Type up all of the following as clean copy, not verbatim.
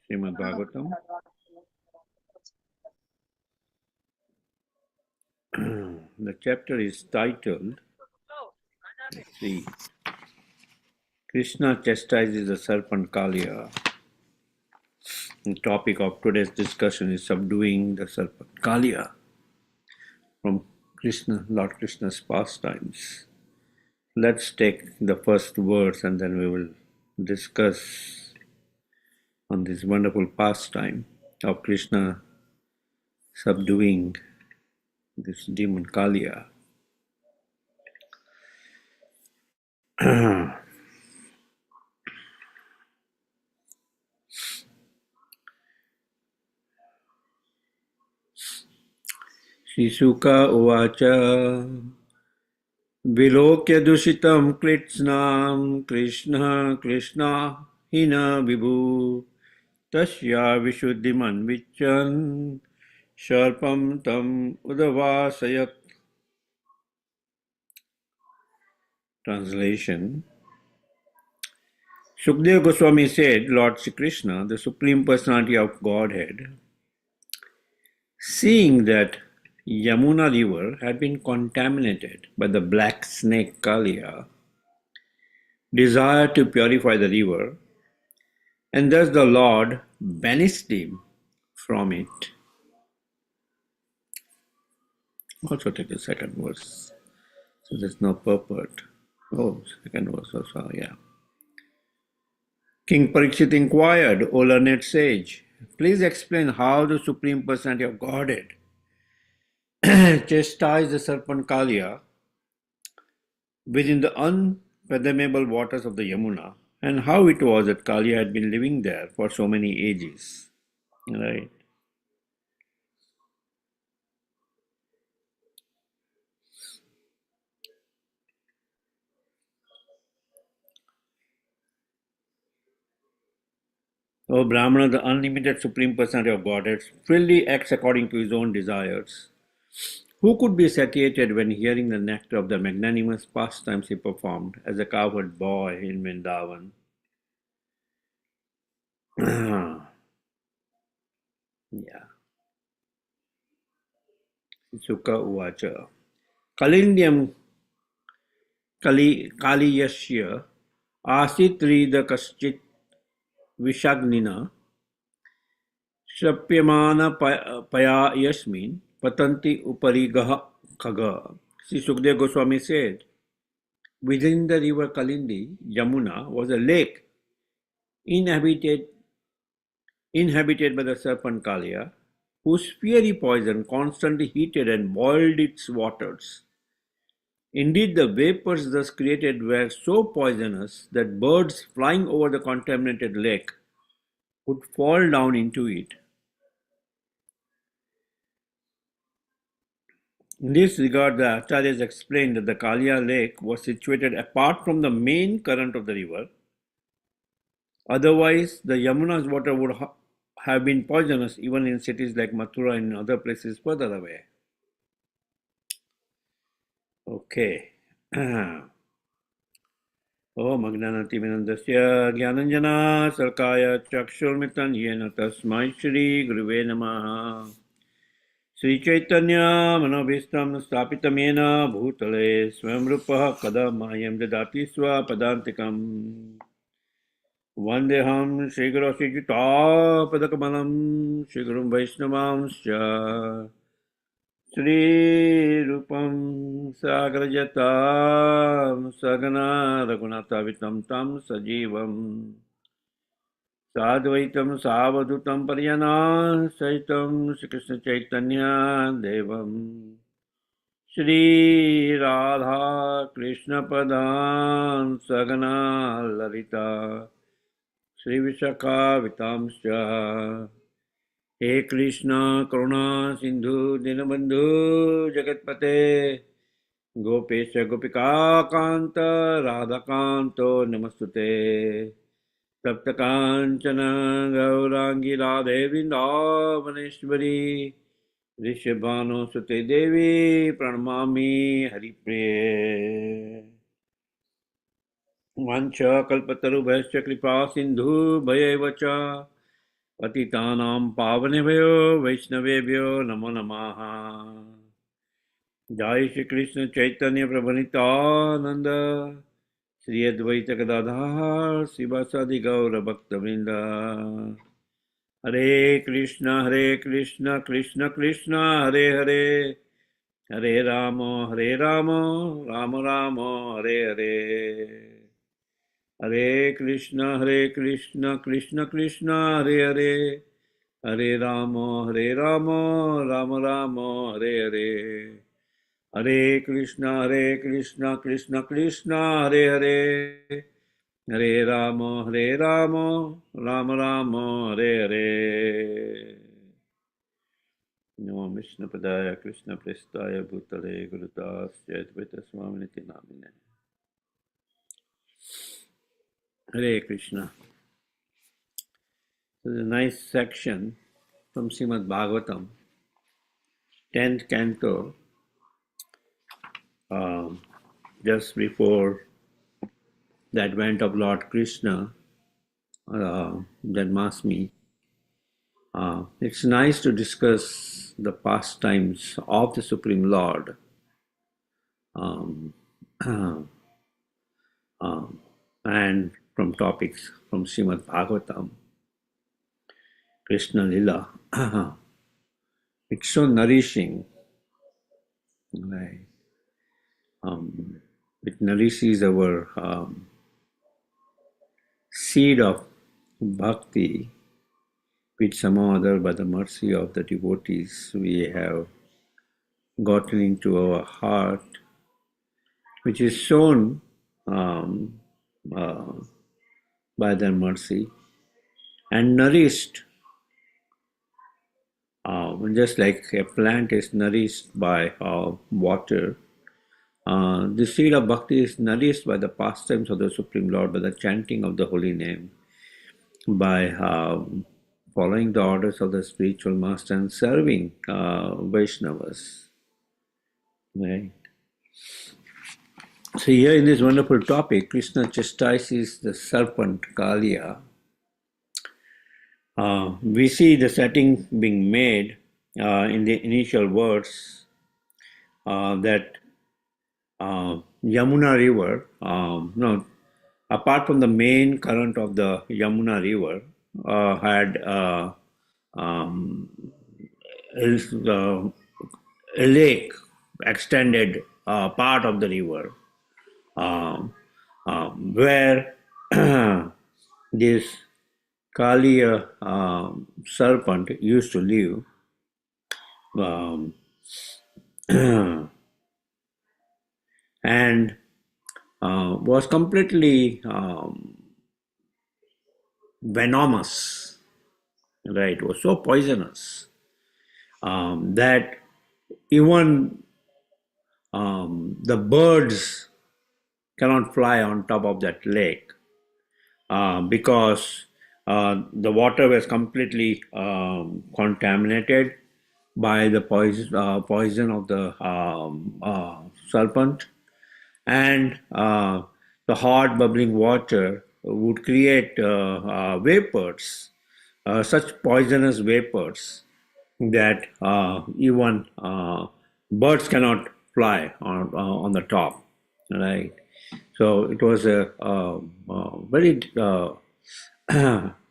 Srimad Bhagavatam. The chapter is titled, let's see, Krishna chastises the serpent Kaliya. The topic of today's discussion is subduing the serpent Kaliya from Lord Krishna's pastimes. Let's take the first verse and then we will discuss on this wonderful pastime of Krishna subduing this demon Kaliya. Shisuka uvacha Vilokya dushitam klitsnam Krishna Krishna hina vibhu tasya vishuddhiman vichan sharpam tam udavasayat. Translation. Sukadeva Goswami said, Lord Sri Krishna, the Supreme Personality of Godhead, seeing that Yamuna river had been contaminated by the black snake Kaliya, desired to purify the river, and thus the Lord banished him from it. Also take the second verse. So there's no purport. Oh, second verse also, yeah. King Parikshit inquired, O learned sage, please explain how the Supreme Personality of Godhead chastised the serpent Kaliya within the unfathomable waters of the Yamuna, and how it was that Kaliya had been living there for so many ages. Right? O Brahmana, the unlimited Supreme Personality of Godhead freely acts according to his own desires. Who could be satiated when hearing the nectar of the magnanimous pastimes he performed as a cowherd boy in Vrindavan? Yeah. Sukha uvacha. Kalindyam Kaliyasya asitrida kaschit vishagnina Shrapyamana paya yasmin patanti uparigaha khaga. Sri Sukadeva Goswami said, within the river Kalindi, Yamuna, was a lake inhabited by the serpent Kaliya, whose fiery poison constantly heated and boiled its waters. Indeed, the vapors thus created were so poisonous that birds flying over the contaminated lake would fall down into it. In this regard, the Acharyas explained that the Kaliya lake was situated apart from the main current of the river. Otherwise, the Yamuna's water would have been poisonous even in cities like Mathura and other places further away. Okay. Om Agnanatiminandasya Gyananjana Sarkaya Chakshurmitan Yena Tasmai Shri Guruve Namaha. Sri Chaitanya Manobhistam Stapitam Yena Bhutale Swam Rupa Kada Mayam Dadati Swa Padantikam. Vandeham Shri Guru Sri Juta Padakamalam Shri Guru Vaishnavamscha Shri Rupam Sagrajatam Sagana Raghunathavitam Tam Sajivam Sadvaitam Savadutam Paryana Saitam Shri Krishna Chaitanya Devam Shri Radha Krishna Padan Sagana Lalita Shri Vishakha Vitamscha. He Krishna Karuna Sindhu Dinabandhu Jagatpate Gopesha Gopika Kanta Radhakanto Namastute Tapta Kanchana Gaurangi Radhe Vrindavaneshwari Rishabhano Sute Devi Pranamami Haripriye. Vancha Kalpataru Bhaischa Kripa Sindhu Bhayevacha पतितानां पावनेभ्यो वैष्णवेभ्यो नमो नमः। जय श्री कृष्ण चैतन्य प्रभु नित्यानंद, श्री अद्वैत गदाधर शिवासादि गौर भक्तवृंद। हरे कृष्ण कृष्ण कृष्ण हरे हरे, हरे राम राम राम हरे हरे। हरे कृष्ण कृष्ण कृष्ण हरे हरे, हरे राम राम राम हरे हरे। हरे कृष्ण कृष्ण कृष्ण हरे हरे, हरे राम राम राम हरे हरे। नमो विष्णुपदाय कृष्ण प्रेष्ठाय भूतले गुरुदास्य अद्वैत स्वामिनिति नामिने। Hare Krishna. This is a nice section from Srimad Bhagavatam, 10th canto, just before the advent of Lord Krishna, Janmashtami. It's nice to discuss the pastimes of the Supreme Lord, um, and from topics from Srimad Bhagavatam, Krishna Lila. It's so nourishing, right? It nourishes our seed of bhakti, which somehow or other, by the mercy of the devotees, we have gotten into our heart, which is shown um, uh, by their mercy and nourished, just like a plant is nourished by water. The seed of bhakti is nourished by the pastimes of the Supreme Lord, by the chanting of the holy name, by following the orders of the spiritual master and serving Vaishnavas. Right. So here in this wonderful topic, Krishna chastises the serpent Kaliya. We see the setting being made in the initial words that Yamuna River, no, apart from the main current of the Yamuna River, had um, a lake extended part of the river, um, where this Kaliya serpent used to live. Um, and was completely venomous, right? Was so poisonous that even the birds cannot fly on top of that lake because the water was completely contaminated by the poison of the serpent, and the hot bubbling water would create vapors, such poisonous vapors that even birds cannot fly on the top, right? So it was a very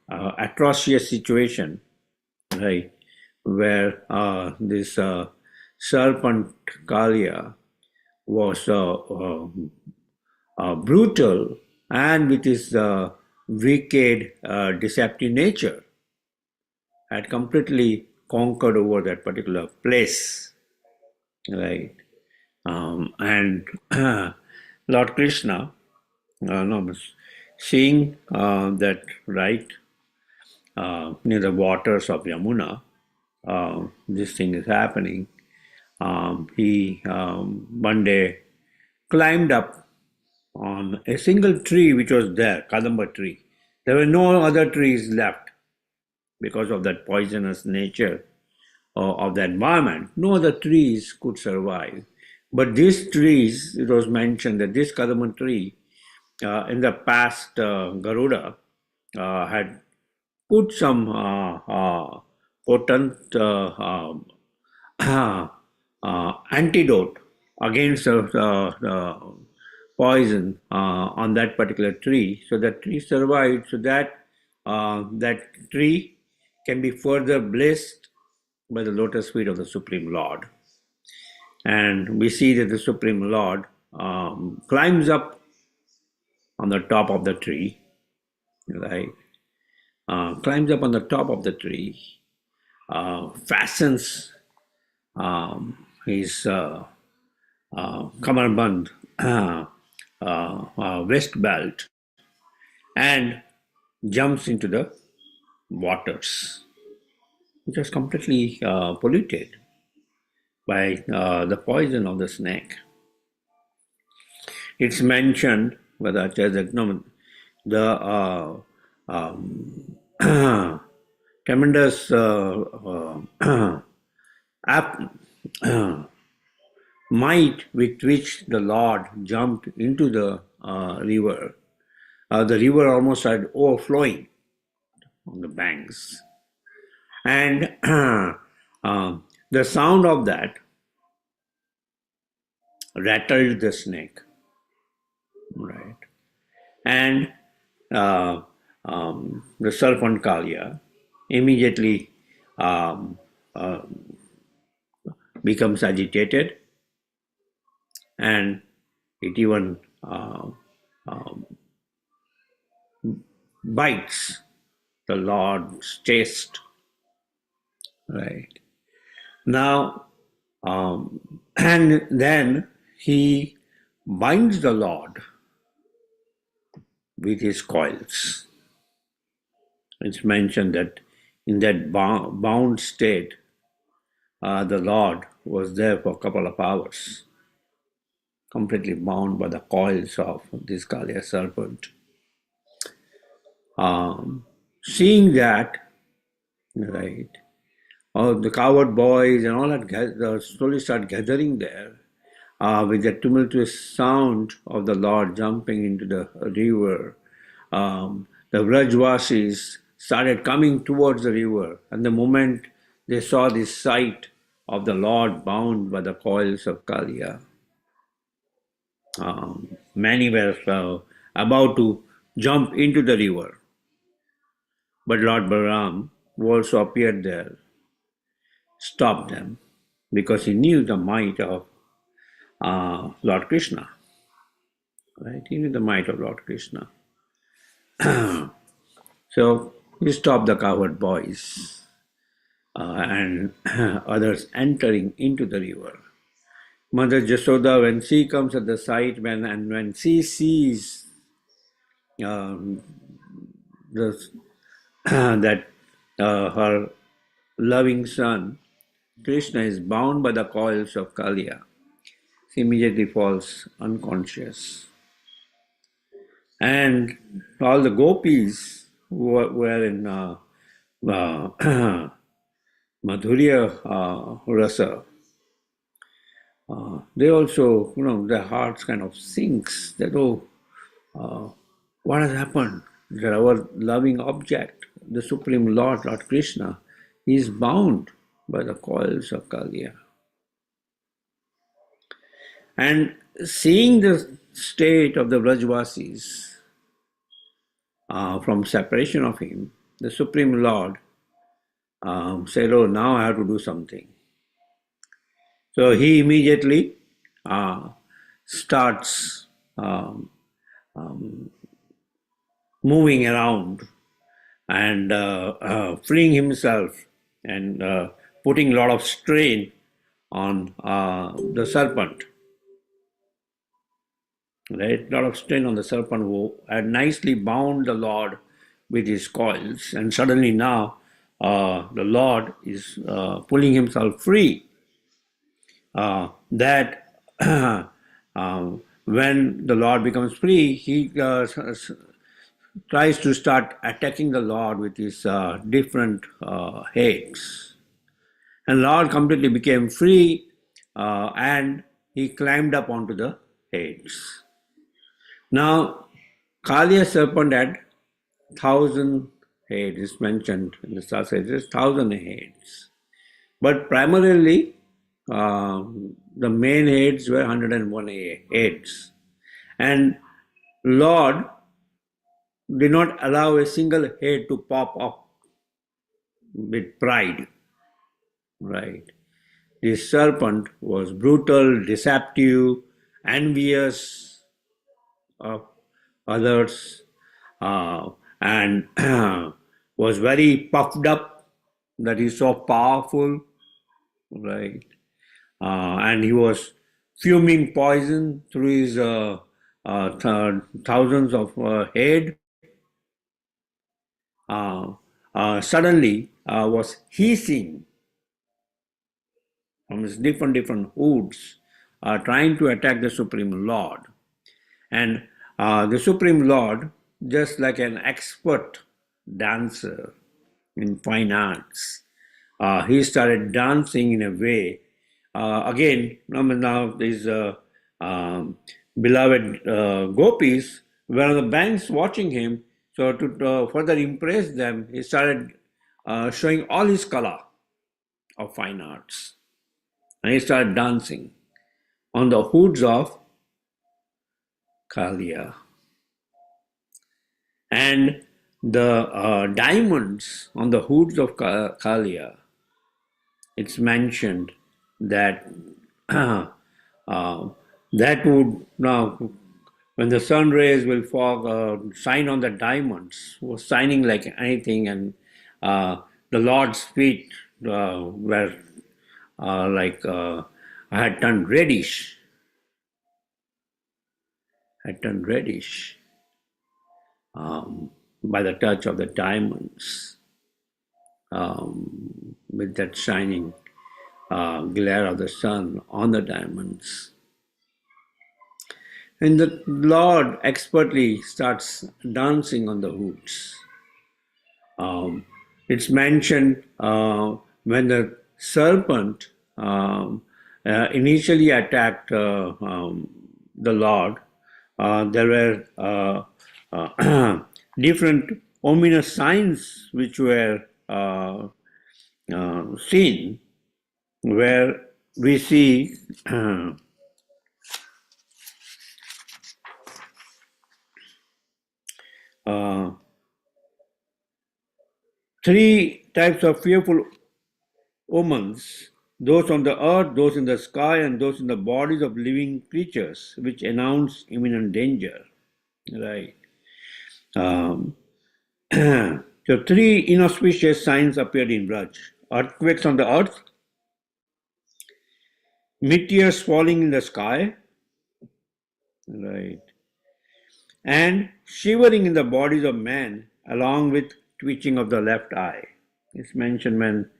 atrocious situation, right, where this serpent Kaliya was brutal and with his wicked, deceptive nature had completely conquered over that particular place, right? And Lord Krishna, no, seeing that right near the waters of Yamuna, this thing is happening. He one day climbed up on a single tree which was there, Kadamba tree. There were no other trees left because of that poisonous nature of the environment. No other trees could survive. But these trees, it was mentioned that this Kadamba tree in the past, Garuda had put some potent antidote against the poison on that particular tree. So that tree survived, so that that tree can be further blessed by the lotus feet of the Supreme Lord. And we see that the Supreme Lord climbs up on the top of the tree, right? Climbs up on the top of the tree, fastens his kamarband vest belt, and jumps into the waters, which was completely polluted by the poison of the snake. It's mentioned whether the tremendous might with which the Lord jumped into the river. The river almost started overflowing on the banks. And the sound of that rattled the snake, right? And the serpent Kaliya immediately becomes agitated, and it even bites the Lord's chest, right? Now, and then he binds the Lord with his coils. It's mentioned that in that bound state, the Lord was there for a couple of hours, completely bound by the coils of this Kaliya serpent. Seeing that, right, all the coward boys and all that slowly start gathering there with the tumultuous sound of the Lord jumping into the river. The Vrajvasis started coming towards the river, and the moment they saw this sight of the Lord bound by the coils of Kaliya, many were about to jump into the river. But Lord Balaram, who also appeared there, stopped them because he knew the might of Lord Krishna. Right? He knew the might of Lord Krishna. So he stopped the coward boys and others entering into the river. Mother Jasoda, when she comes at the sight, when she sees the, that her loving son Krishna is bound by the coils of Kaliya, she immediately falls unconscious. And all the gopis who were in Madhurya Rasa, they also, their hearts kind of sinks that, what has happened? That our loving object, the Supreme Lord, Lord Krishna, is bound by the coils of Kaliya. And seeing the state of the Vrajvasis from separation of him, the Supreme Lord said, oh, now I have to do something. So he immediately starts moving around and freeing himself and putting a lot of strain on the serpent. Right? A lot of strain on the serpent who had nicely bound the Lord with his coils, and suddenly now the Lord is pulling himself free. That when the Lord becomes free, he tries to start attacking the Lord with his different heads. And Lord completely became free and he climbed up onto the heads. Now, Kaliya serpent had 1,000 heads. It's mentioned in the Shastra, it is 1,000 heads. But primarily, the main heads were 101 heads. And Lord did not allow a single head to pop up with pride, right? The serpent was brutal, deceptive, envious of others, and was very puffed up that he's so powerful, right? And he was fuming poison through his thousands of head. Suddenly was hissing from his different hoods, trying to attack the Supreme Lord. And the Supreme Lord, just like an expert dancer in fine arts, he started dancing in a way. Again, now these beloved gopis were on the banks watching him. So to further impress them, he started showing all his kala of fine arts. And he started dancing on the hoods of Kaliya. And the diamonds on the hoods of Kaliya, it's mentioned that that would now, when the sun rays will fall, shine on the diamonds, was shining like anything, and the Lord's feet were had turned reddish, by the touch of the diamonds, with that shining glare of the sun on the diamonds. And the Lord expertly starts dancing on the hoods. It's mentioned when the serpent initially attacked the Lord, there were different ominous signs which were seen, where we see three types of fearful omens: those on the earth, those in the sky, and those in the bodies of living creatures, which announce imminent danger. Right. So three inauspicious signs appeared in Braj: earthquakes on the earth, meteors falling in the sky, right, and shivering in the bodies of men, along with twitching of the left eye. It's mentioned when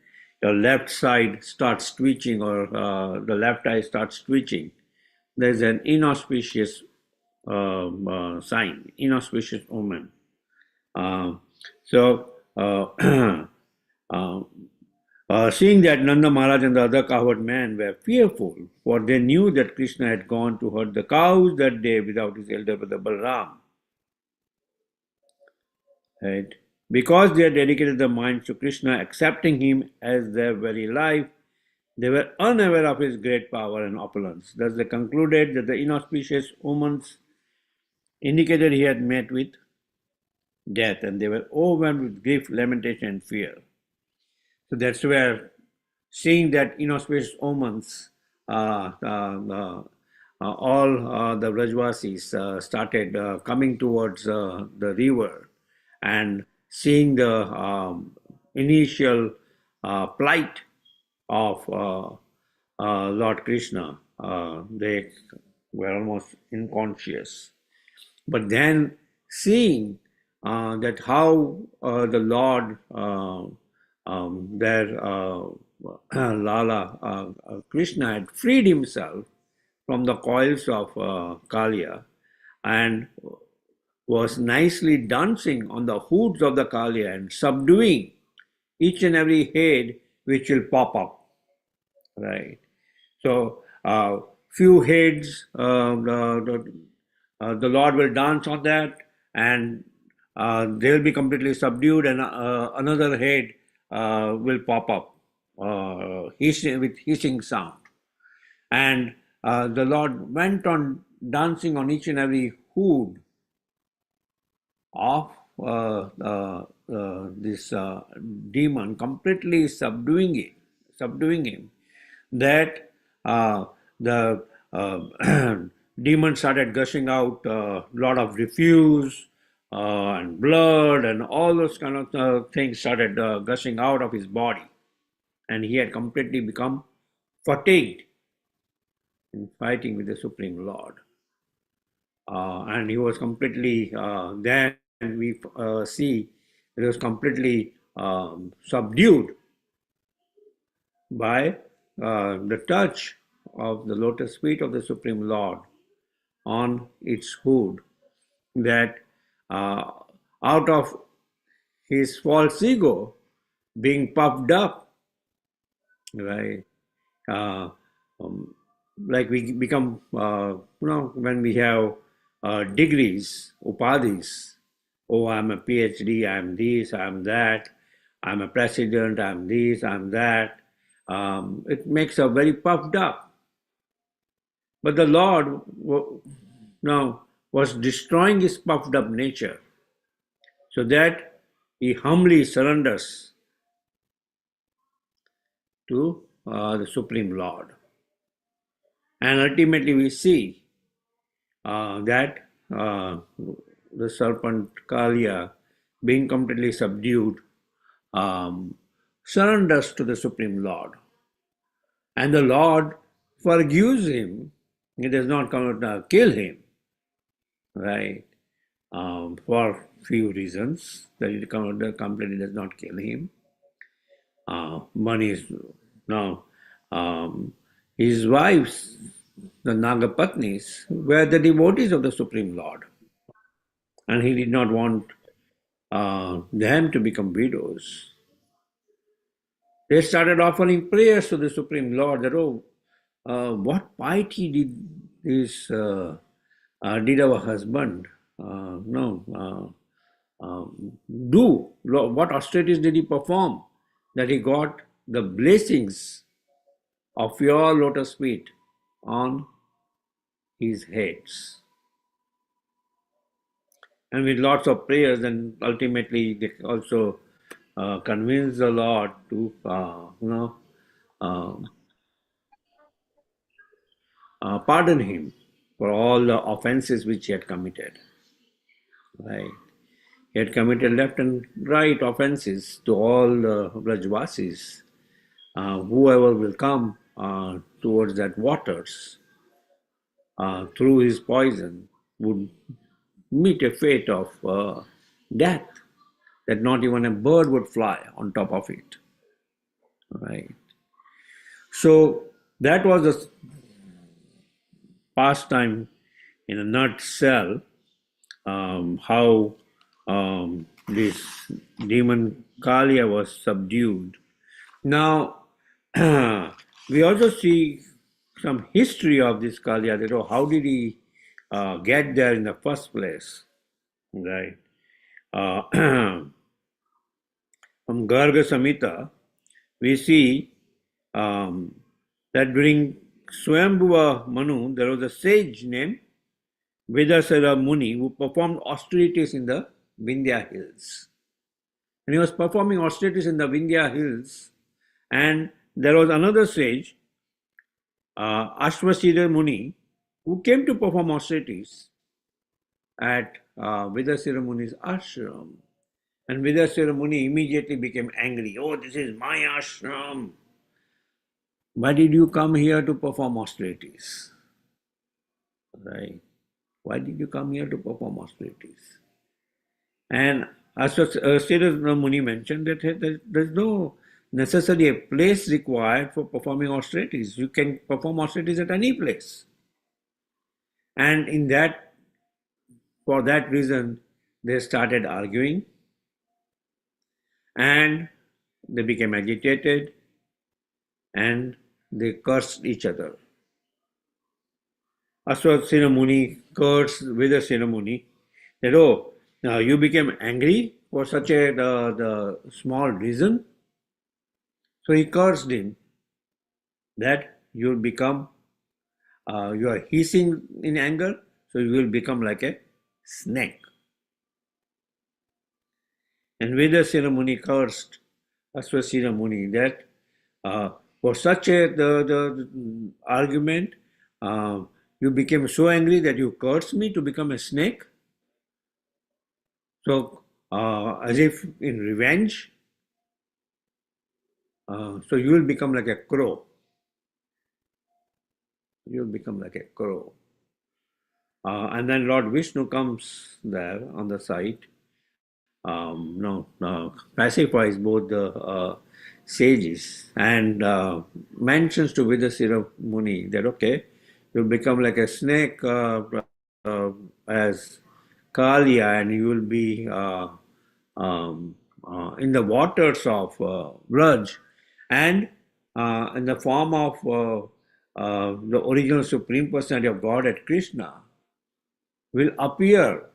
your left side starts twitching, or the left eye starts twitching, there's an inauspicious sign, inauspicious omen. So, seeing that Nanda Maharaj and the other cowherd men were fearful, for they knew that Krishna had gone to herd the cows that day without his elder brother Balram. Right? Because they had dedicated their minds to Krishna, accepting him as their very life, they were unaware of his great power and opulence. Thus they concluded that the inauspicious omens indicated he had met with death, and they were overwhelmed with grief, lamentation, and fear. So that's where, seeing that inauspicious omens, all the Brajvasis started coming towards the river, and seeing the initial plight of Lord Krishna, they were almost unconscious. But then seeing that how the Lord, their Lala Krishna, had freed himself from the coils of Kaliya and was nicely dancing on the hoods of the Kaliya and subduing each and every head which will pop up, right? So few heads, the Lord will dance on that, and they'll be completely subdued, and another head will pop up with hissing sound. And the Lord went on dancing on each and every hood of this demon, completely subduing him. That the demon started gushing out a lot of refuse and blood, and all those kind of things started gushing out of his body, and he had completely become fatigued in fighting with the Supreme Lord. And he was completely, then we see he was completely subdued by the touch of the lotus feet of the Supreme Lord on its hood, that out of his false ego being puffed up, right? Uh, um, like we become, when we have degrees, upadhis. Oh, I'm a PhD, I'm this, I'm that, I'm a president, I'm this, I'm that. It makes us very puffed up. But the Lord now was destroying his puffed up nature, so that he humbly surrenders to the Supreme Lord. And ultimately we see that the serpent Kaliya, being completely subdued, surrenders to the Supreme Lord. And the Lord forgives him. He does not come to kill him, right? For few reasons. That he completely does not kill him. One is now his wives, the Nagapatnis, were the devotees of the Supreme Lord. And he did not want them to become widows. They started offering prayers to the Supreme Lord that, oh, what piety did our husband do? What austerities did he perform that he got the blessings of your lotus feet on his heads? And with lots of prayers, and ultimately they also convince the Lord to, uh, pardon him for all the offenses which he had committed. Right? He had committed left and right offenses to all the Brajvasis. Whoever will come towards that waters through his poison would meet a fate of death, that not even a bird would fly on top of it. Right? So that was a pastime in a nutshell, how this demon Kaliya was subdued. Now, we also see some history of this Kaliya, that, oh, how did he get there in the first place, right? From Garga Samhita, we see that during Swayambhuva Manu, there was a sage named Vedasara Muni who performed austerities in the Vindhya hills. And he was performing austerities in the Vindhya hills, and there was another sage, Ashvasira Muni, who came to perform austerities at Vedasira Muni's ashram. And Vedasira Muni immediately became angry. Oh, this is my ashram. Why did you come here to perform austerities? Right? Why did you come here to perform austerities? And Ashvasira Muni mentioned that there's no necessarily a place required for performing austerities. You can perform austerities at any place. And for that reason, they started arguing, and they became agitated, and they cursed each other. Ashwasthina Muni cursed Vedasena Muni that, oh, You became angry for such the small reason. So he cursed him that you'll become, you are hissing in anger, so you will become like a snake. And Vedasira Muni cursed Aswasira Muni that for such the argument, uh, you became so angry that you cursed me to become a snake. So, as if in revenge, so you will become like a crow. You will become like a crow. And then Lord Vishnu comes there on the site, pacifies both the sages and mentions to Vidasira Muni that, okay, you'll become like a snake as Kaliya, and you will be um, in the waters of Vraj, and in the form of the original Supreme Personality of Godhead Krishna will appear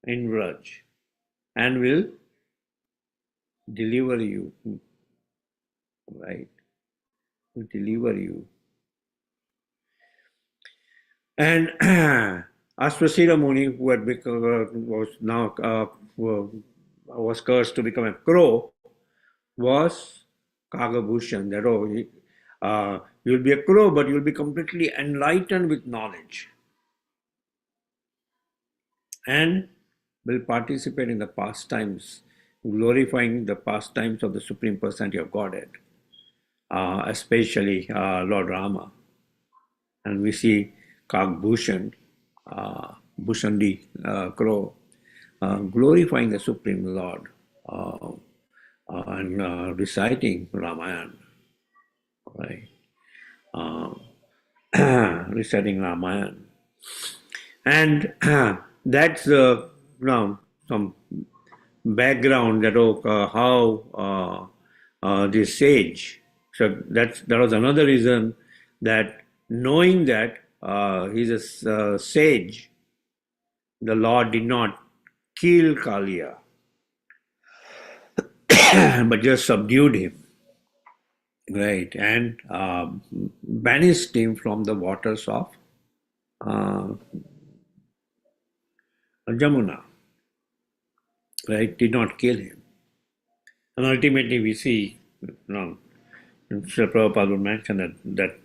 in Vraj and will deliver you, right? Will deliver you. And Aswasira Muni, who had become, was cursed to become a crow, was Kagabhushan. That you'll be a crow, but you'll be completely enlightened with knowledge, and will participate in the pastimes, glorifying the pastimes of the Supreme Personality of Godhead, especially Lord Rama. And we see Kagbhushan, Bhushandi crow, glorifying the Supreme Lord and reciting Ramayana, right? Reciting Ramayana. And that's some background that how this sage. So that was another reason that knowing that he's a sage, the Lord did not kill Kaliya, but just subdued him, right, and banished him from the waters of uh, Jamuna, right, did not kill him. And ultimately we see, Srila Prabhupada would mention that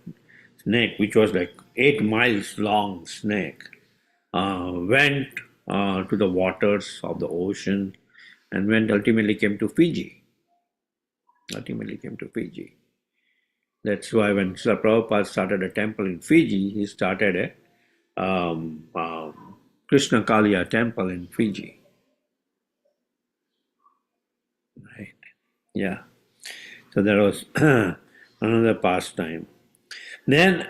snake, which was like 8 miles long snake, went to the waters of the ocean and ultimately came to Fiji. Ultimately came to Fiji. That's why when Srila Prabhupada started a temple in Fiji, he started a Krishna Kaliya temple in Fiji. Right. Yeah. So that was another pastime. Then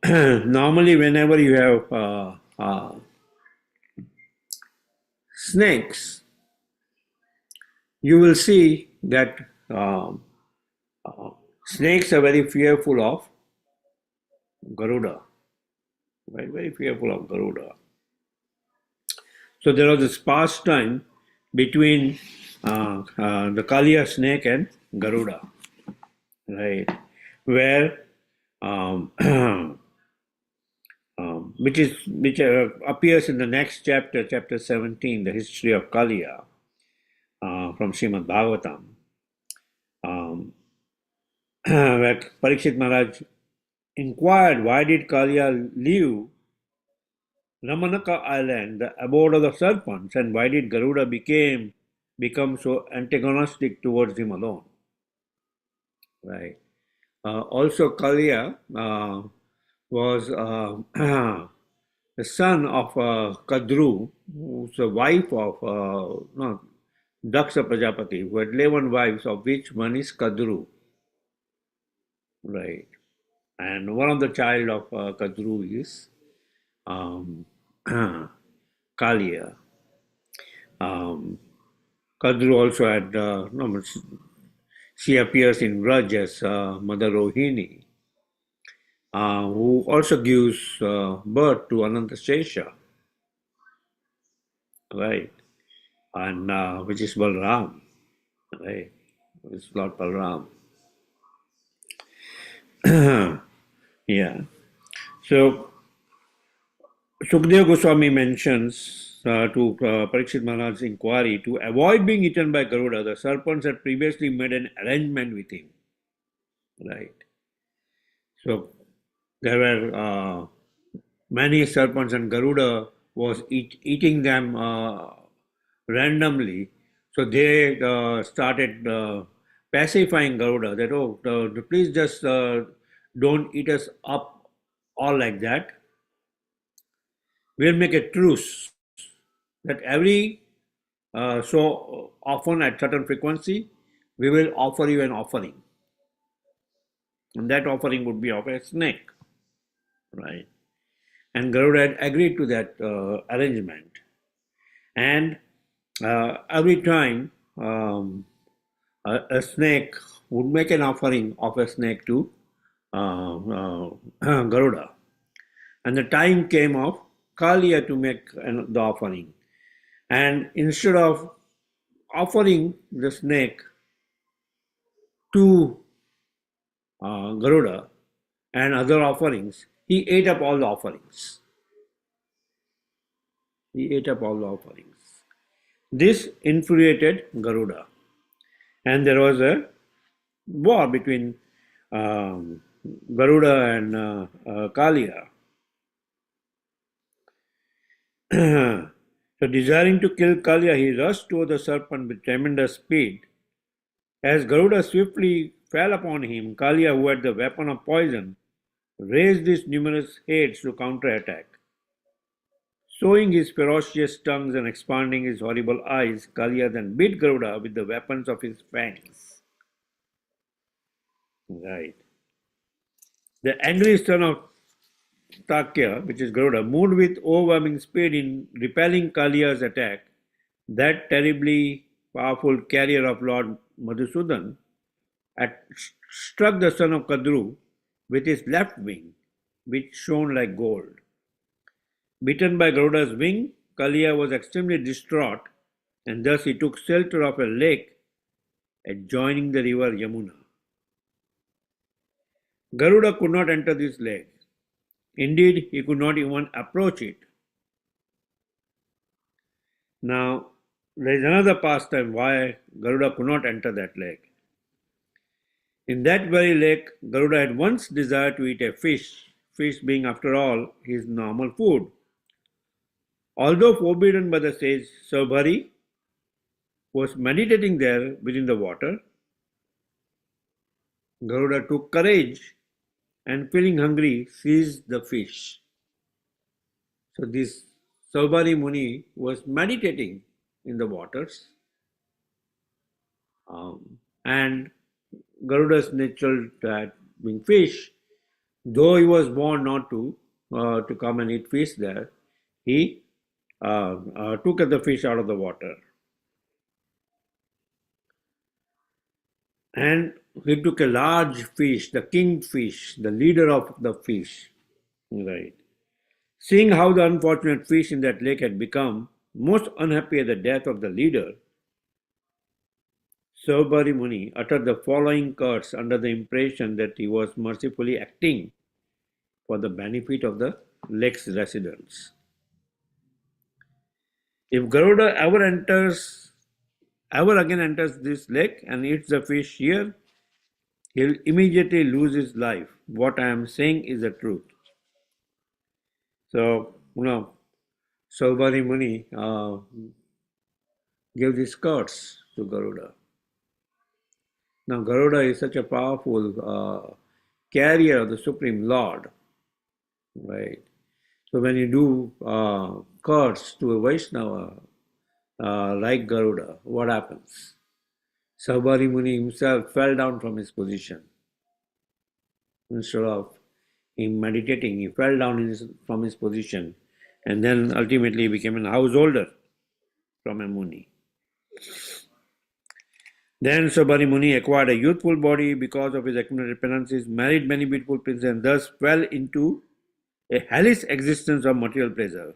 normally whenever you have snakes, you will see that snakes are very fearful of Garuda, right? Very fearful of Garuda. So there was this pastime between the Kaliya snake and Garuda, right? Where which appears in the next chapter, chapter 17, the history of Kaliya, from Srimad Bhagavatam, where Parikshit Maharaj inquired, why did Kaliya leave Ramanaka Island, the abode of the serpents, and why did Garuda become so antagonistic towards him alone? Right. Also, Kaliya was the son of Kadru, who's the wife of no, Daksha Prajapati, who had 11 wives, of which one is Kadru. Right. And one of the child of Kadru is Kaliya. Kadru also had, no, she appears in Raj as Mother Rohini, who also gives birth to Ananta Shesha. right? And which is Balram, right? It's Lord Balram. Yeah. So Sukdev Goswami mentions to Parikshit Maharaj's inquiry to avoid being eaten by Garuda, the serpents had previously made an arrangement with him, right? So there were many serpents, and Garuda was eating them randomly. So they started pacifying Garuda that, oh, please just don't eat us up all like that. We'll make a truce that every so often at certain frequency, we will offer you an offering. And that offering would be of a snake, right? And Garuda had agreed to that arrangement. And every time a snake would make an offering of a snake to Garuda. And the time came of Kaliya to make the offering. And instead of offering the snake to Garuda and other offerings, he ate up all the offerings. He ate up all the offerings. This infuriated Garuda, and there was a war between Garuda and Kaliya. So, desiring to kill Kaliya, he rushed toward the serpent with tremendous speed. As Garuda swiftly fell upon him, Kaliya, who had the weapon of poison, raised his numerous heads to counterattack. Showing his ferocious tongues and expanding his horrible eyes, Kaliya then beat Garuda with the weapons of his fangs. Right. The angry son of Takya, which is Garuda, moved with overwhelming speed in repelling Kaliya's attack. That terribly powerful carrier of Lord Madhusudan had struck the son of Kadru with his left wing, which shone like gold. Beaten by Garuda's wing, Kaliya was extremely distraught, and thus he took shelter of a lake adjoining the river Yamuna. Garuda could not enter this lake. Indeed, he could not even approach it. Now, there is another pastime why Garuda could not enter that lake. In that very lake, Garuda had once desired to eat a fish being, after all, his normal food. Although forbidden by the sage, Saubhari was meditating there within the water. Garuda took courage and, feeling hungry, seized the fish. So this Saubhari Muni was meditating in the waters, and Garuda's natural diet being fish, though he was born not to come and eat fish there, he took the fish out of the water. And he took a large fish, the kingfish, the leader of the fish. Right. Seeing how the unfortunate fish in that lake had become most unhappy at the death of the leader, Saubhari Muni uttered the following curse under the impression that he was mercifully acting for the benefit of the lake's residents. If Garuda ever again enters this lake and eats the fish here, he'll immediately lose his life. What I am saying is the truth. So, Saubhari Muni gave this curse to Garuda. Now, Garuda is such a powerful carrier of the Supreme Lord, right? So, when you do curse to a Vaishnava like Garuda, what happens? Saubhari Muni himself fell down from his position. Instead of him meditating, he fell down from his position, and then ultimately became a householder from a Muni. Then Saubhari Muni acquired a youthful body because of his accumulated penances, married many beautiful princesses, and thus fell into a hellish existence of material pleasure.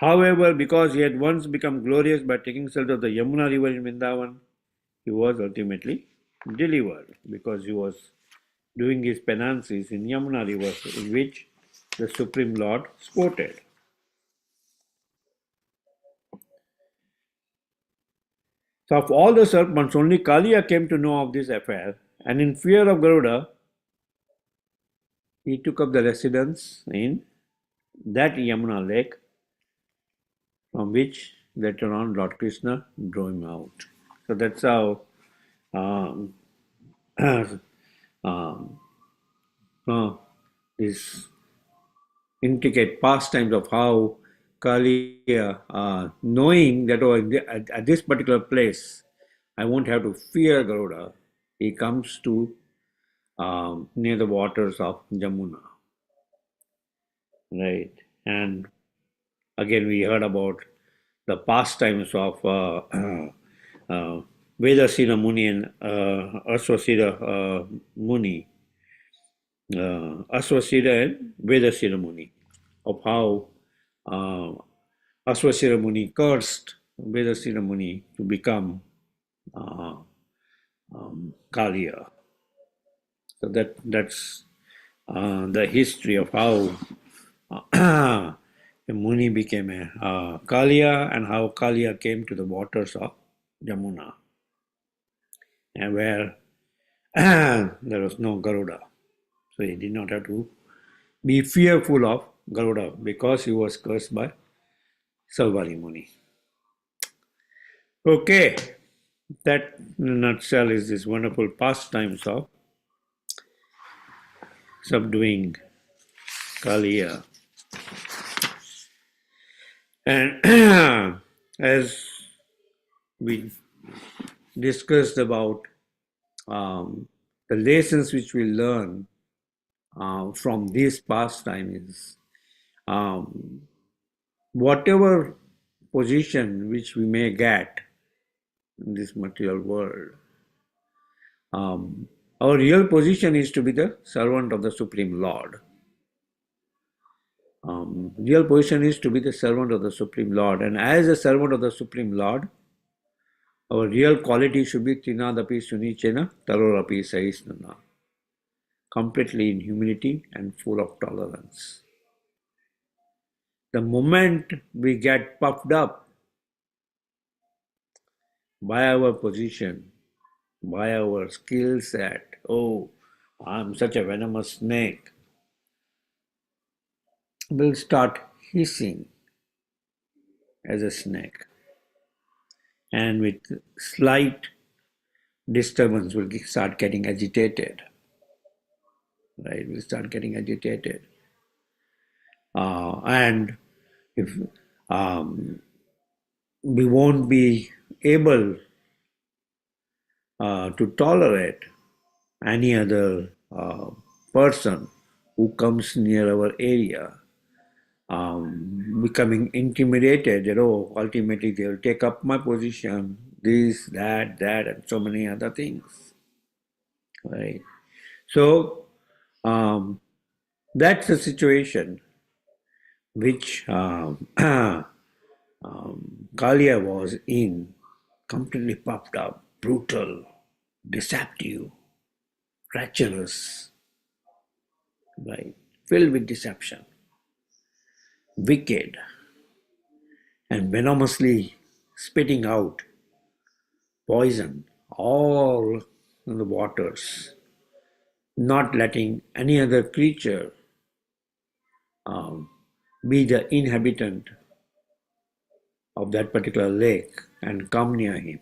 However, because he had once become glorious by taking shelter of the Yamuna river in Vrindavan, he was ultimately delivered because he was doing his penances in Yamuna river, in which the Supreme Lord sported. So, of all the serpents, only Kaliya came to know of this affair, and in fear of Garuda, he took up the residence in that Yamuna lake, from which later on Lord Krishna drove him out. So that's how um, um, these intricate pastimes of how Kaliya, knowing that at this particular place, I won't have to fear Garuda, he comes to near the waters of Jamuna, right? And again, we heard about the pastimes of Vedasena Muni and Aswasita Muni, Aswasita and Vedasena Muni, of how uh, Aswasita Muni cursed Vedasena Muni to become uh, Kaliya. So that's the history of how a Muni became a Kaliya, and how Kaliya came to the waters of Jamuna, and where there was no Garuda. So he did not have to be fearful of Garuda because he was cursed by Salvari Muni. Okay, that in a nutshell is this wonderful pastimes of subduing Kaliya. And as we discussed about the lessons which we learn from this pastime is whatever position which we may get in this material world, our real position is to be the servant of the Supreme Lord. Real position is to be the servant of the Supreme Lord, and as a servant of the Supreme Lord, our real quality should be Trinadapi Sunichena Tarorapi Sahisnana, completely in humility and full of tolerance. The moment we get puffed up by our position, by our skill set, oh, I'm such a venomous snake, we'll start hissing as a snake. And with slight disturbance, we'll start getting agitated. Right? We'll start getting agitated. And if we won't be able to tolerate any other person who comes near our area, becoming intimidated, ultimately they'll take up my position, this, that, and so many other things, right? So that's the situation which Kaliya was in, completely puffed up, brutal, deceptive, treacherous, right? Filled with deception, wicked, and venomously spitting out poison all in the waters, not letting any other creature be the inhabitant of that particular lake and come near him,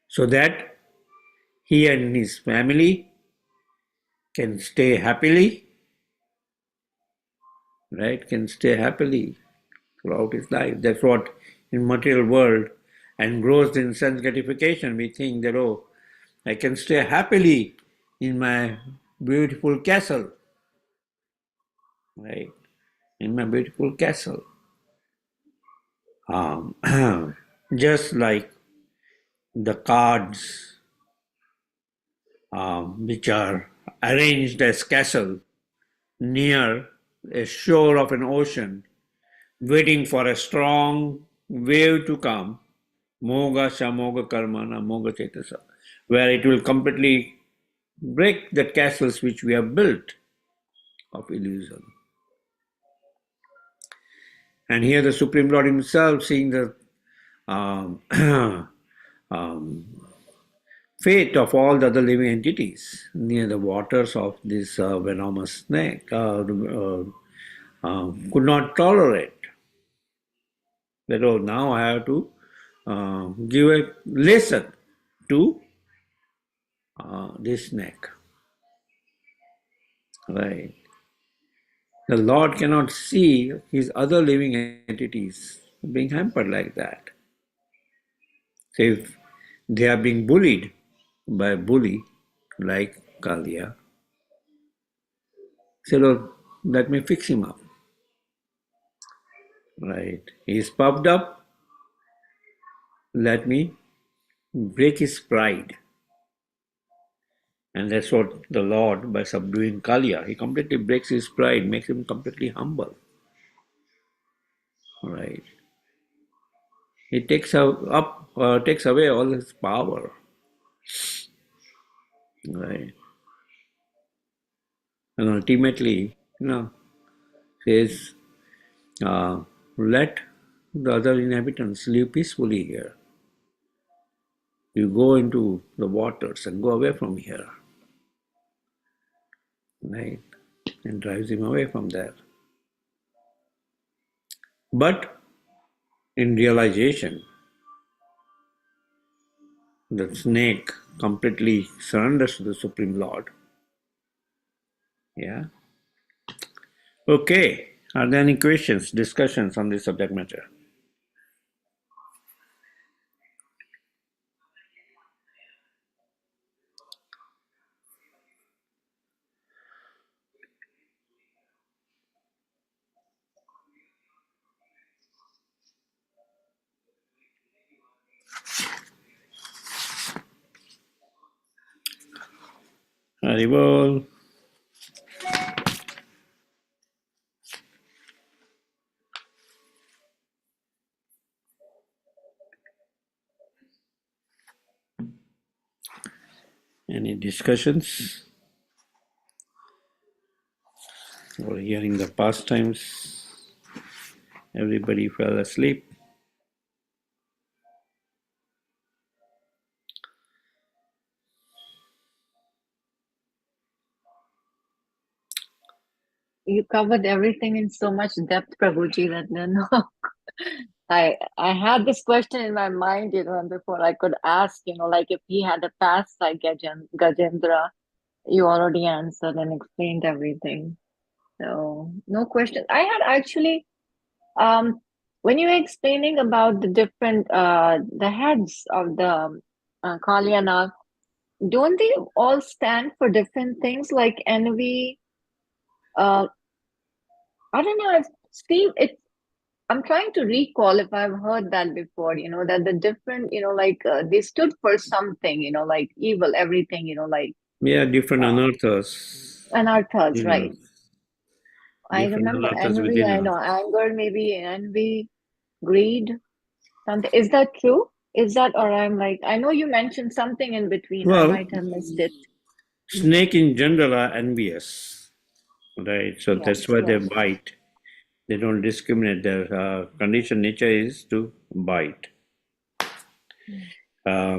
so that he and his family can stay happily, right? Can stay happily throughout his life. That's what in material world engrossed in sense gratification, we think that, oh, I can stay happily in my beautiful castle, right? In my beautiful castle. Just like the cards which are arranged as castle near a shore of an ocean, waiting for a strong wave to come, moga shamoga karmana moga chetasa, where it will completely break the castles which we have built of illusion. And here the Supreme Lord himself, seeing the um, um, fate of all the other living entities near the waters of this venomous snake, could not tolerate that. Oh, now I have to give a lesson to this snake. Right. The Lord cannot see his other living entities being hampered like that. So if they are being bullied by a bully like Kaliya, say, Lord, let me fix him up. Right. He's puffed up, let me break his pride. And that's what the Lord, by subduing Kaliya, he completely breaks his pride, makes him completely humble. Right. He takes away all his power. Right. And ultimately, says, let the other inhabitants live peacefully here. You go into the waters and go away from here. Right. And drives him away from there. But in realization, the snake completely surrenders to the Supreme Lord. Yeah. Okay. Are there any questions, discussions on this subject matter? Haribol. Any discussions? Or hearing the pastimes? Everybody fell asleep. You covered everything in so much depth, Prabhuji, that no, I had this question in my mind, and before I could ask, like if he had a past like Gajendra, you already answered and explained everything. So no question. I had actually, um, when you were explaining about the different, the heads of the Kalyana, don't they all stand for different things like envy? Uh, I don't know. I've seen it. I'm trying to recall if I've heard that before, that the different, like they stood for something, like evil, everything, like Yeah, different uh, anarthas. anarthas, You know, right? I different remember anarthas envy, within I us. know, anger, maybe envy, greed, something. Is that true? Is that, or I'm like, I know you mentioned something in between. I Well, might have missed it. Mm. snake in general are envious, right? So that's Yes, why they yes. bite. They don't discriminate. Their condition nature is to bite. Mm. Uh,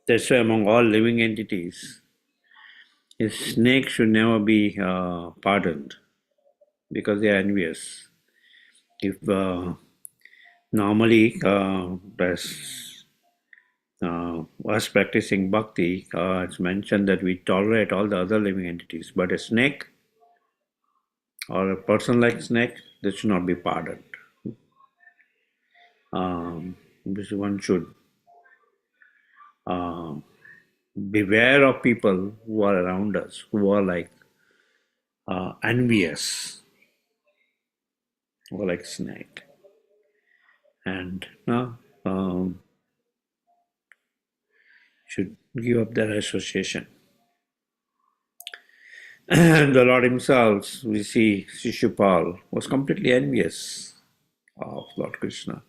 that's why among all living entities, a snake should never be pardoned because they are envious. If normally, as us practicing bhakti, it's mentioned that we tolerate all the other living entities, but a snake or a person like snake, that should not be pardoned. This one should um, beware of people who are around us, who are like envious, or like snake, and should give up their association. And the Lord Himself, we see Shishupal was completely envious. of Lord Krishna.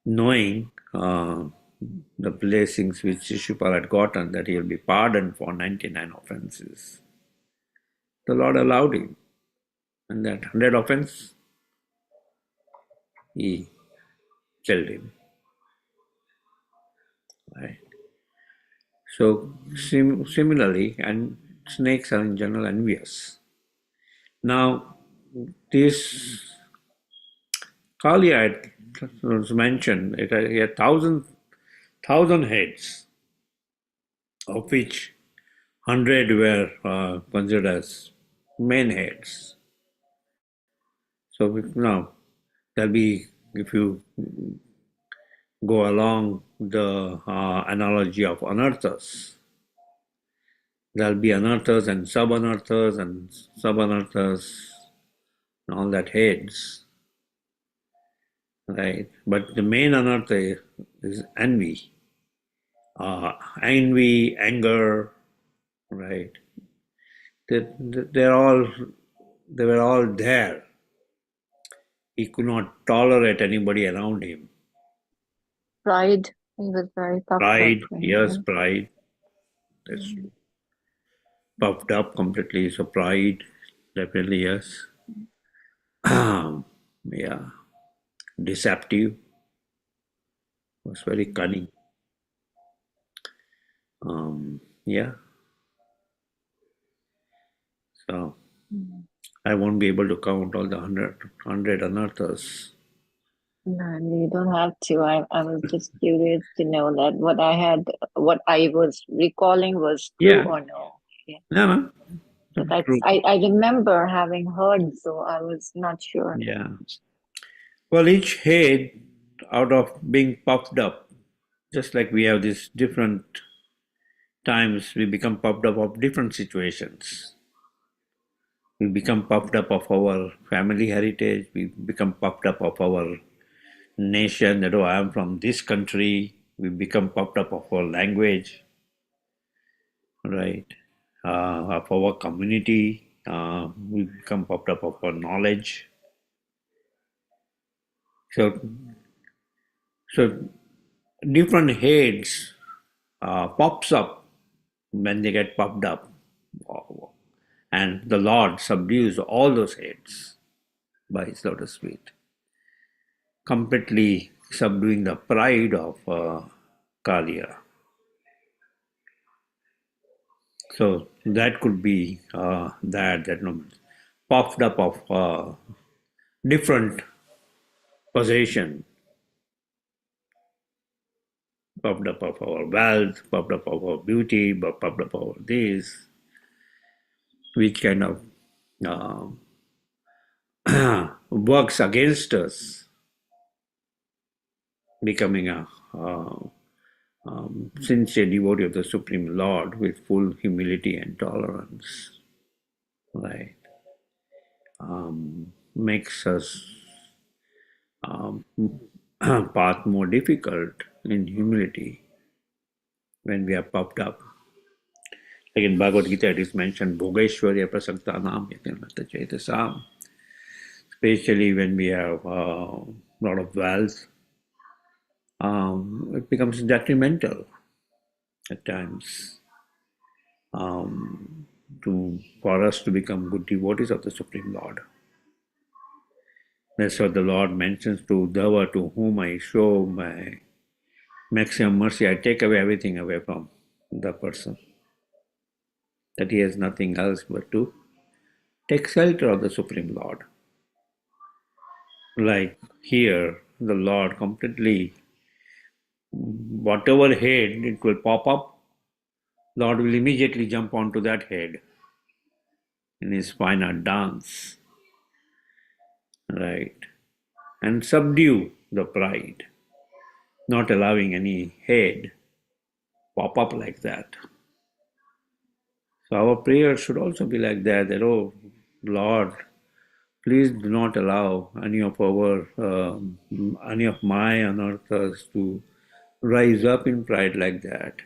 Knowing the blessings which Shishupal had gotten, that he will be pardoned for 99 offenses, the Lord allowed him. And that 100 offense, he killed him. Right? So similarly, and snakes are in general envious. Now, this Kaliya was mentioned, it had thousand heads, of which 100 were considered as main heads. So now, there'll be, if you go along the analogy of anarthas, there'll be anarthas and sub-anarthas and sub-anarthas and all that heads, right? But the main anartha is envy, anger, right? They're all, they were all there. He could not tolerate anybody around him. Pride. He was very puffed up. Pride, Right? yes, pride. That's true. Puffed up completely, so pride, definitely yes. Yeah, deceptive, was very cunning. Yeah, so I won't be able to count all the hundred anarthas. No, you don't have to. I was just curious to know that what I was recalling was true Yeah, or no. Yeah. no, no, So that's, true. I remember having heard, so I was not sure. Yeah. Well, each head, out of being puffed up, just like we have these different times, we become puffed up of different situations. We become puffed up of our family heritage. We become puffed up of our nation, that, oh, I am from this country. We become puffed up of our language, right? Of our community. We become puffed up of our knowledge. So, so different heads pops up when they get puffed up, and the Lord subdues all those heads by His lotus feet, completely subduing the pride of Kaliya. So that could be that no, puffed up of different possession, puffed up of our wealth, puffed up of our beauty, puffed up of our this, which kind of works against us becoming a sincere devotee of the Supreme Lord with full humility and tolerance, right? Makes us path more difficult in humility when we are puffed up. Like in Bhagavad Gita, it is mentioned, Bhogeshwarya Prasaktanam Yatinmata Chaitasam, especially when we have a lot of wealth, it becomes detrimental at times for us to become good devotees of the Supreme Lord. That's what the Lord mentions to Dava, to whom I show my maximum mercy. I take away everything away from the person, that he has nothing else but to take shelter of the Supreme Lord. Like here, the Lord completely, whatever head it will pop up, Lord will immediately jump onto that head in his fine art dance, right? And subdue the pride, not allowing any head pop up like that. So our prayer should also be like that, that, oh Lord, please do not allow any of any of my anarthas to rise up in pride like that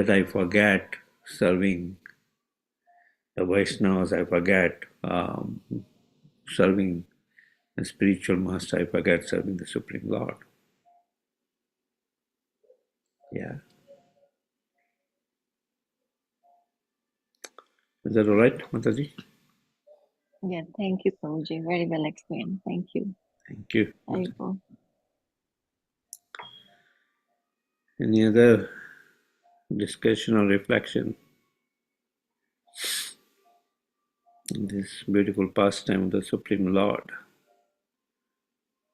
I forget serving the Vaishnavas, I forget serving a spiritual master, I forget serving the Supreme Lord. Yeah. Is that all right, Mataji? Yeah, thank you, Prabhuji. Very well explained. Thank you. Thank you. Haribol. Any other discussion or reflection in this beautiful pastime of the Supreme Lord,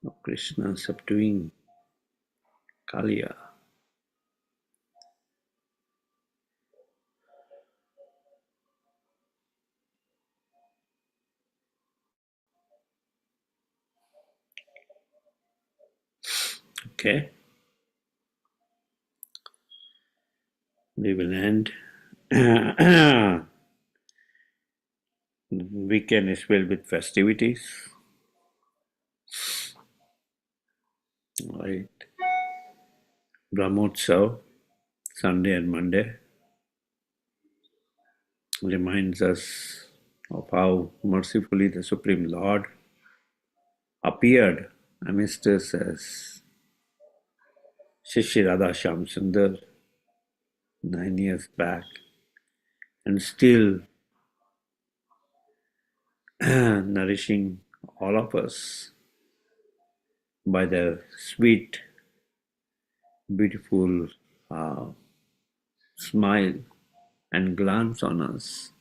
of Krishna subduing Kaliya? Okay, we will end. The weekend is filled with festivities, right? Brahmotsav, Sunday and Monday, reminds us of how mercifully the Supreme Lord appeared amidst us as Shishi Radha Shyam Sundar 9 years back, and still nourishing all of us by their sweet, beautiful uh, smile and glance on us.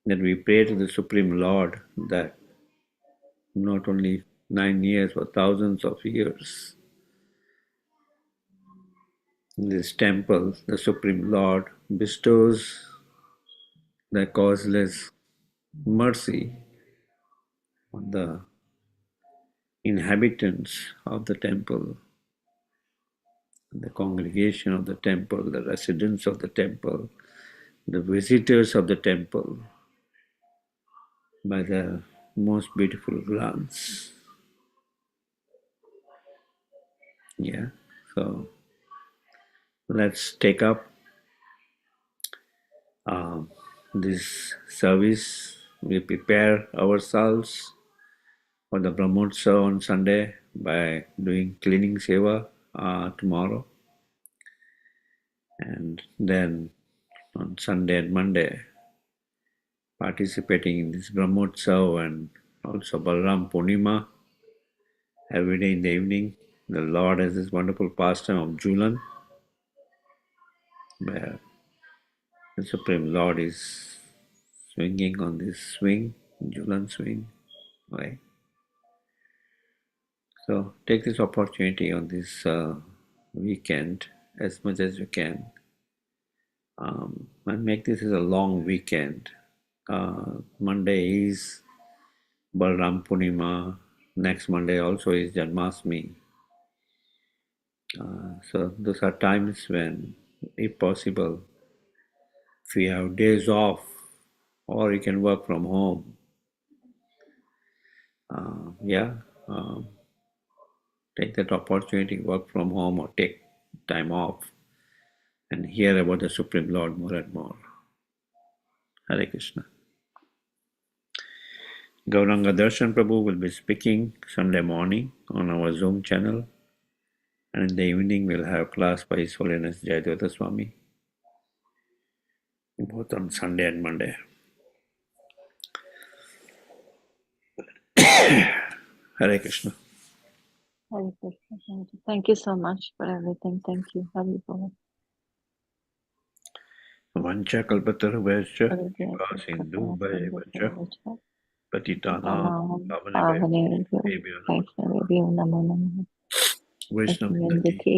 That we pray to the Supreme Lord that not only 9 years but thousands of years in this temple, the Supreme Lord bestows the causeless mercy on the inhabitants of the temple, the congregation of the temple, the residents of the temple, the visitors of the temple, by the most beautiful glance. Yeah, so let's take up uh, this service. We prepare ourselves for the Brahmotsav on Sunday by doing cleaning seva tomorrow, and then on Sunday and Monday participating in this Brahmotsav and also Balaram Purnima every day in the evening. The Lord has this wonderful pastime of Julan, where the Supreme Lord is swinging on this swing, Julan swing, right? So take this opportunity on this weekend as much as you can, and make this as a long weekend. Monday is Balaram Purnima. Next Monday also is Janmashtami. So those are times when, if possible, if you have days off or you can work from home, yeah, take that opportunity, work from home or take time off and hear about the Supreme Lord more and more. Hare Krishna. Gauranga Darshan Prabhu will be speaking Sunday morning on our Zoom channel, and in the evening we'll have class by His Holiness Jayadeva Swami, both on Sunday and Monday. Hare Krishna. Hare Krishna. Thank you so much for everything. Thank you. Haribol. Vancha kalpatarubhascha kripa sindhu bhayavacha patitana pavanebhyo Vaishnavebhyo namo namo. Vaishnavita ki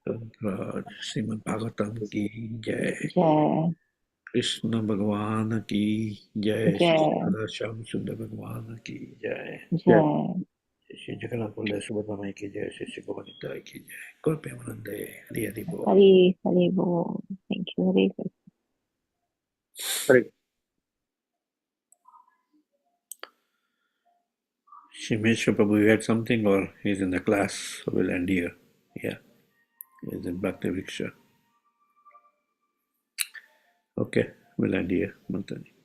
Vaishnavendra jai. Srimad Bhagavatam ki jai, Jai. Krishna Bhagwan ki jai, Shri Jai. Radha Shyam Sundar Bhagwan ki jai, Jai. Shri Jagannath Baladev Subhadra ki jai, Shri Govardhan ki jai, Gaur Premanande, Hari Hari Bol. Haribol. Thank you. Hare Krishna. Correct. Shimeshwar Prabhu, you had something or he's in the class, so we'll end here. Yeah, he's in Bhakti Vriksha. Okay. Well idea, Mataji.